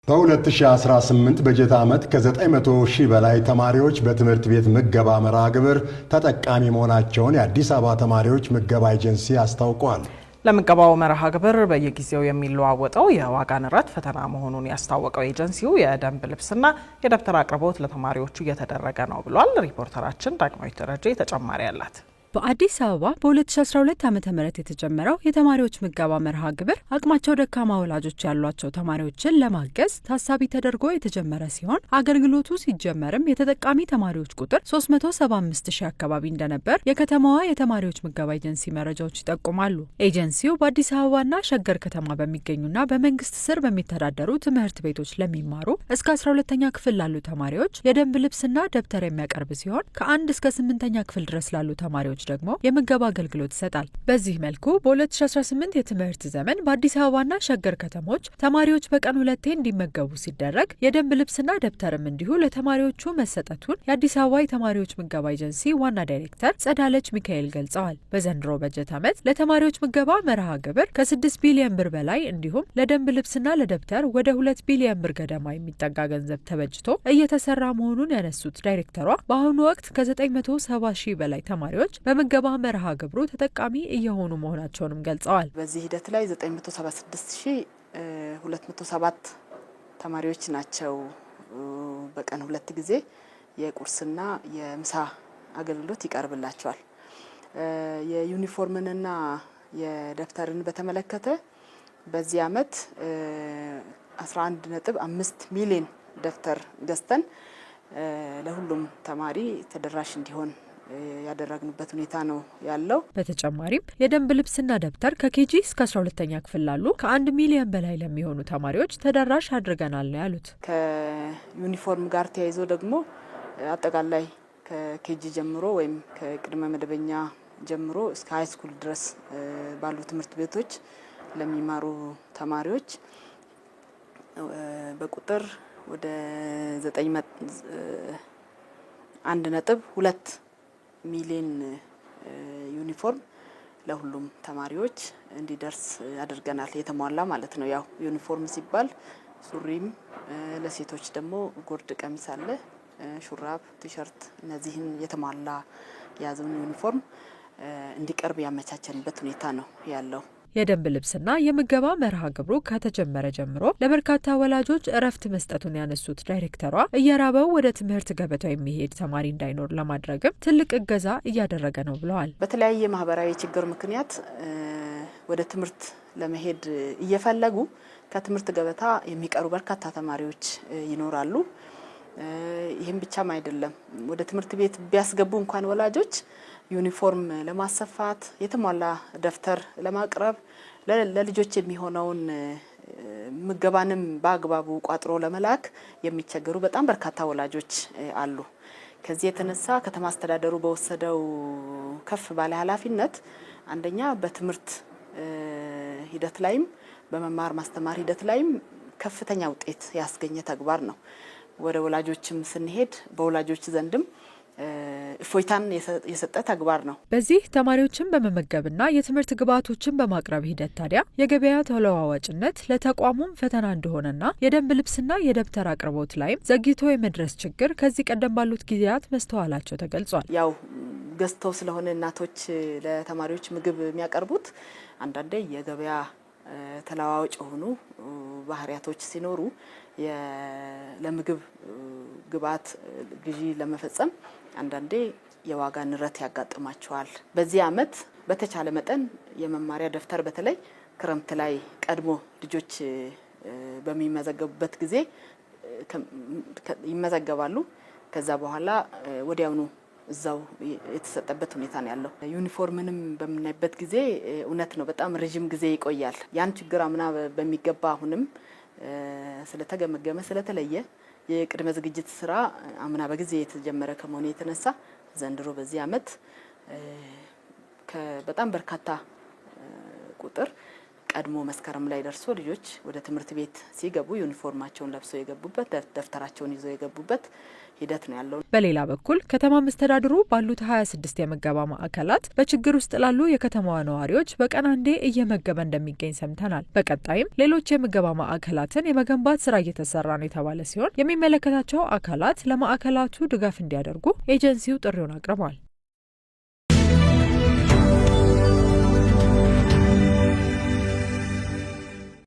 በ2018 በጀት ዓመት ከ900 ሺህ በላይ ተማሪዎች በትምህርት ቤት ምገባ መርሃ ግብር ተጠቃሚ መሆናቸውን የአዲስ አበባ ተማሪዎች ምገባ ኤጀንሲ አስታውቋል። ለምገባው መርሃ ግብር በየጊዜው የሚለዋወጠው የዋጋ ንረት ፈተና መሆኑን ያስታወቀው ኤጀንሲው የደንብ ልብስና የደብተር አቅርቦት ለተማሪዎቹ እየተደረገ ነው ብሏል። ሪፖርተራችን ዳግማዊት ደረጀ ተጨማሪ አላት። በአዲስ አበባ በ2012 ዓ.ም የተጀመረው የተማሪዎች ምገባ መርሃ ግብር አቅማቸው ደካማ ወላጆች ያሏቸው ተማሪዎችን ለማገዝ ታሳቢ ተደርጎ የተጀመረ ሲሆን አገልግሎቱ ሲጀመርም የተጠቃሚ ተማሪዎች ቁጥር 375 ሺህ አካባቢ እንደነበር የከተማዋ የተማሪዎች ምገባ ኤጀንሲ መረጃዎች ይጠቁማሉ። ኤጀንሲው በአዲስ አበባና ሸገር ከተማ በሚገኙና በመንግስት ስር በሚተዳደሩ ትምህርት ቤቶች ለሚማሩ እስከ 12ኛ ክፍል ላሉ ተማሪዎች የደንብ ልብስና ደብተር የሚያቀርብ ሲሆን ከ1 እስከ 8ኛ ክፍል ድረስ ላሉ ተማሪዎች ደግሞ የምገባ አገልግሎት ይሰጣል። በዚህ መልኩ በ2018 የትምህርት ዘመን በአዲስ አበባና ሸገር ከተሞች ተማሪዎች በቀን 2 እንዲመገቡ ሲደረግ የደንብ ልብስና ደብተርም እንዲሁ ለተማሪዎቹ መሰጠቱን የአዲስ አበባ የተማሪዎች ምገባ ኤጀንሲ ዋና ዳይሬክተር ጸዳለች ሚካኤል ገልጸዋል። በዘንድሮ በጀት ዓመት ለተማሪዎች ምገባ መርሃ ግብር ከ6 ቢሊዮን ብር በላይ እንዲሁም ለደንብ ልብስና ለደብተር ወደ 2 ቢሊዮን ብር ገደማ የሚጠጋ ገንዘብ ተበጅቶ እየተሰራ መሆኑን ያነሱት ዳይሬክተሯ በአሁኑ ወቅት ከ970 ሺህ በላይ ተማሪዎች በምገባ መርሃ ግብሩ ተጠቃሚ እየሆኑ መሆናቸውንም ገልጸዋል። በዚህ ሂደት ላይ 976207 ተማሪዎች ናቸው በቀን 2 ጊዜ የቁርስና የምሳ አገልግሎት ይቀርብላቸዋል። የዩኒፎርምንና የደብተርን በተመለከተ በዚህ ዓመት 11.5 ሚሊዮን ደብተር ገዝተን ለሁሉም ተማሪ ተደራሽ እንዲሆን ያደረግንበት ሁኔታ ነው ያለው። በተጨማሪም የደንብ ልብስና ደብተር ከኬጂ እስከ 12ኛ ክፍል ላሉ ከ1 ሚሊዮን በላይ ለሚሆኑ ተማሪዎች ተደራሽ አድርገናል ነው ያሉት። ከዩኒፎርም ጋር ተያይዞ ደግሞ አጠቃላይ ከኬጂ ጀምሮ ወይም ከቅድመ መደበኛ ጀምሮ እስከ ሃይ ስኩል ድረስ ባሉ ትምህርት ቤቶች ለሚማሩ ተማሪዎች በቁጥር ወደ 1.2 ሚሊዮን ዩኒፎርም ለሁሉም ተማሪዎች እንዲደርስ አድርገናል። የተሟላ ማለት ነው። ያው ዩኒፎርም ሲባል ሱሪም፣ ለሴቶች ደግሞ ጉርድ ቀሚስ አለ፣ ሹራብ፣ ቲሸርት፣ እነዚህን የተሟላ የያዘውን ዩኒፎርም እንዲቀርብ ያመቻቸንበት ሁኔታ ነው ያለው። የደንብ ልብስና የምገባ መርሃ ግብሩ ከተጀመረ ጀምሮ ለበርካታ ወላጆች እረፍት መስጠቱን ያነሱት ዳይሬክተሯ እየራበው ወደ ትምህርት ገበታው የሚሄድ ተማሪ እንዳይኖር ለማድረግም ትልቅ እገዛ እያደረገ ነው ብለዋል። በተለያየ ማህበራዊ ችግር ምክንያት ወደ ትምህርት ለመሄድ እየፈለጉ ከትምህርት ገበታ የሚቀሩ በርካታ ተማሪዎች ይኖራሉ። ይህም ብቻም አይደለም። ወደ ትምህርት ቤት ቢያስገቡ እንኳን ወላጆች ዩኒፎርም ለማሰፋት የተሟላ ደብተር ለማቅረብ ለልጆች የሚሆነውን ምገባንም በአግባቡ ቋጥሮ ለመላክ የሚቸገሩ በጣም በርካታ ወላጆች አሉ። ከዚህ የተነሳ ከተማ አስተዳደሩ በወሰደው ከፍ ባለ ኃላፊነት አንደኛ በትምህርት ሂደት ላይም በመማር ማስተማር ሂደት ላይም ከፍተኛ ውጤት ያስገኘ ተግባር ነው። ወደ ወላጆችም ስንሄድ በወላጆች ዘንድም እፎይታን የሰጠ ተግባር ነው። በዚህ ተማሪዎችን በመመገብና የትምህርት ግብዓቶችን በማቅረብ ሂደት ታዲያ የገበያ ተለዋዋጭነት ለተቋሙም ፈተና እንደሆነና የደንብ ልብስና የደብተር አቅርቦት ላይም ዘግይቶ የመድረስ ችግር ከዚህ ቀደም ባሉት ጊዜያት መስተዋላቸው ተገልጿል። ያው ገዝተው ስለሆነ እናቶች ለተማሪዎች ምግብ የሚያቀርቡት አንዳንዴ የገበያ ተለዋዋጭ የሆኑ ባህሪያቶች ሲኖሩ ለምግብ ግብዓት ግዢ ለመፈጸም አንዳንዴ የዋጋ ንረት ያጋጥማቸዋል። በዚህ ዓመት በተቻለ መጠን የመማሪያ ደብተር በተለይ ክረምት ላይ ቀድሞ ልጆች በሚመዘገቡበት ጊዜ ይመዘገባሉ። ከዛ በኋላ ወዲያውኑ እዛው የተሰጠበት ሁኔታ ነው ያለው። ዩኒፎርምንም በምናይበት ጊዜ እውነት ነው በጣም ረጅም ጊዜ ይቆያል። ያን ችግር አምና በሚገባ አሁንም ስለተገመገመ ስለተለየ የቅድመ ዝግጅት ስራ አምና በጊዜ የተጀመረ ከመሆኑ የተነሳ ዘንድሮ በዚህ ዓመት በጣም በርካታ ቁጥር ቀድሞ መስከረም ላይ ደርሶ ልጆች ወደ ትምህርት ቤት ሲገቡ ዩኒፎርማቸውን ለብሰው የገቡበት ደብተራቸውን ይዘው የገቡበት ሂደት ነው ያለው። በሌላ በኩል ከተማ መስተዳድሩ ባሉት 26 የምገባ ማዕከላት በችግር ውስጥ ላሉ የከተማዋ ነዋሪዎች በቀን አንዴ እየመገበ እንደሚገኝ ሰምተናል። በቀጣይም ሌሎች የምገባ ማዕከላትን የመገንባት ስራ እየተሰራ ነው የተባለ ሲሆን የሚመለከታቸው አካላት ለማዕከላቱ ድጋፍ እንዲያደርጉ ኤጀንሲው ጥሪውን አቅርቧል።